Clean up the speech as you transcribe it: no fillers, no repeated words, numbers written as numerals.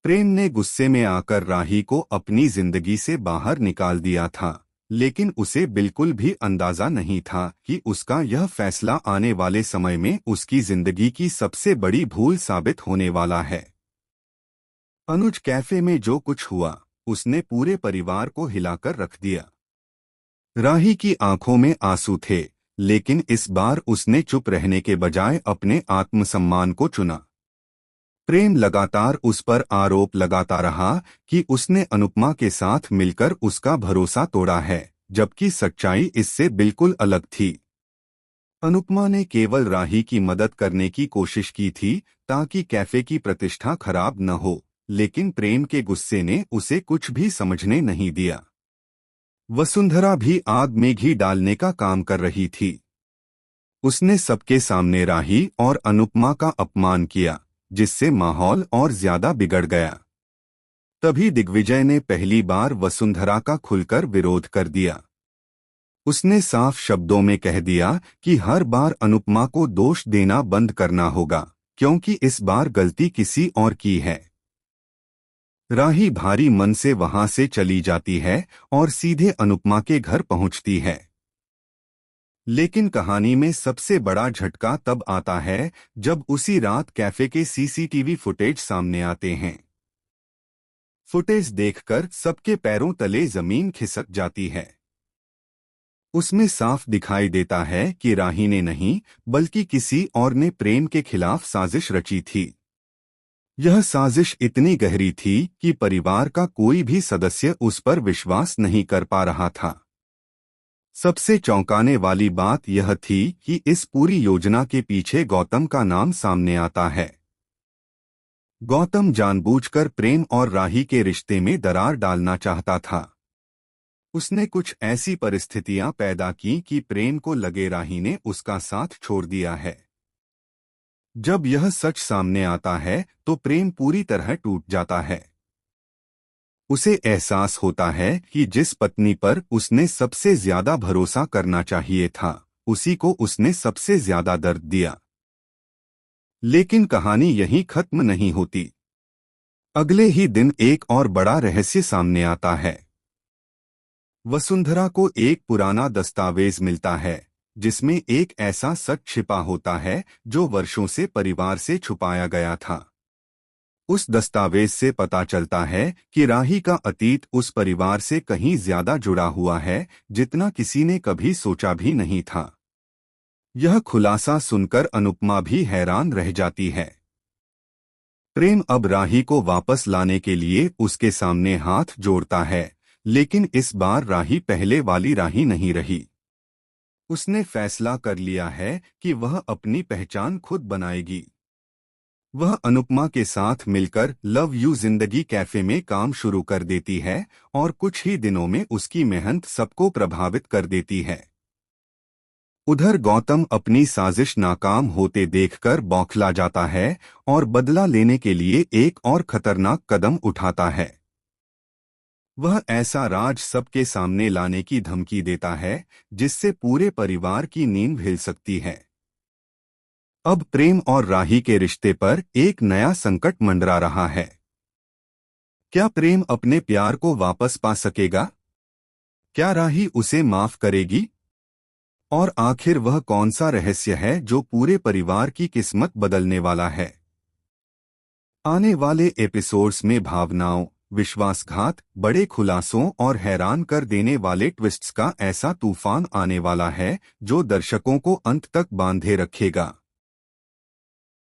प्रेम ने गुस्से में आकर राही को अपनी जिंदगी से बाहर निकाल दिया था, लेकिन उसे बिल्कुल भी अंदाजा नहीं था कि उसका यह फैसला आने वाले समय में उसकी जिंदगी की सबसे बड़ी भूल साबित होने वाला है। अनुज कैफे में जो कुछ हुआ, उसने पूरे परिवार को हिलाकर रख दिया। राही की आंखों में आंसू थे, लेकिन इस बार उसने चुप रहने के बजाय अपने आत्मसम्मान को चुना। प्रेम लगातार उस पर आरोप लगाता रहा कि उसने अनुपमा के साथ मिलकर उसका भरोसा तोड़ा है, जबकि सच्चाई इससे बिल्कुल अलग थी। अनुपमा ने केवल राही की मदद करने की कोशिश की थी ताकि कैफे की प्रतिष्ठा खराब न हो, लेकिन प्रेम के गुस्से ने उसे कुछ भी समझने नहीं दिया। वसुंधरा भी आग में घी डालने का काम कर रही थी। उसने सबके सामने राही और अनुपमा का अपमान किया, जिससे माहौल और ज्यादा बिगड़ गया। तभी दिग्विजय ने पहली बार वसुंधरा का खुलकर विरोध कर दिया। उसने साफ शब्दों में कह दिया कि हर बार अनुपमा को दोष देना बंद करना होगा, क्योंकि इस बार गलती किसी और की है। राही भारी मन से वहां से चली जाती है और सीधे अनुपमा के घर पहुंचती है। लेकिन कहानी में सबसे बड़ा झटका तब आता है जब उसी रात कैफे के सीसीटीवी फुटेज सामने आते हैं। फुटेज देखकर सबके पैरों तले जमीन खिसक जाती है। उसमें साफ दिखाई देता है कि राही ने नहीं, बल्कि किसी और ने प्रेम के खिलाफ साजिश रची थी। यह साजिश इतनी गहरी थी कि परिवार का कोई भी सदस्य उस पर विश्वास नहीं कर पा रहा था। सबसे चौंकाने वाली बात यह थी कि इस पूरी योजना के पीछे गौतम का नाम सामने आता है। गौतम जानबूझकर प्रेम और राही के रिश्ते में दरार डालना चाहता था। उसने कुछ ऐसी परिस्थितियां पैदा की कि प्रेम को लगे राही ने उसका साथ छोड़ दिया है। जब यह सच सामने आता है तो प्रेम पूरी तरह टूट जाता है। उसे एहसास होता है कि जिस पत्नी पर उसने सबसे ज्यादा भरोसा करना चाहिए था, उसी को उसने सबसे ज्यादा दर्द दिया। लेकिन कहानी यहीं खत्म नहीं होती। अगले ही दिन एक और बड़ा रहस्य सामने आता है। वसुंधरा को एक पुराना दस्तावेज मिलता है, जिसमें एक ऐसा सच छिपा होता है जो वर्षों से परिवार से छुपाया गया था। उस दस्तावेज से पता चलता है कि राही का अतीत उस परिवार से कहीं ज्यादा जुड़ा हुआ है जितना किसी ने कभी सोचा भी नहीं था। यह खुलासा सुनकर अनुपमा भी हैरान रह जाती है। प्रेम अब राही को वापस लाने के लिए उसके सामने हाथ जोड़ता है, लेकिन इस बार राही पहले वाली राही नहीं रही। उसने फैसला कर लिया है कि वह अपनी पहचान खुद बनाएगी। वह अनुपमा के साथ मिलकर लव यू जिंदगी कैफे में काम शुरू कर देती है और कुछ ही दिनों में उसकी मेहनत सबको प्रभावित कर देती है। उधर गौतम अपनी साजिश नाकाम होते देखकर बौखला जाता है और बदला लेने के लिए एक और खतरनाक कदम उठाता है। वह ऐसा राज सबके सामने लाने की धमकी देता है जिससे पूरे परिवार की नींद हिल सकती है। अब प्रेम और राही के रिश्ते पर एक नया संकट मंडरा रहा है। क्या प्रेम अपने प्यार को वापस पा सकेगा? क्या राही उसे माफ करेगी? और आखिर वह कौन सा रहस्य है जो पूरे परिवार की किस्मत बदलने वाला है? आने वाले एपिसोड्स में भावनाओं, विश्वासघात, बड़े खुलासों और हैरान कर देने वाले ट्विस्ट्स का ऐसा तूफान आने वाला है जो दर्शकों को अंत तक बांधे रखेगा।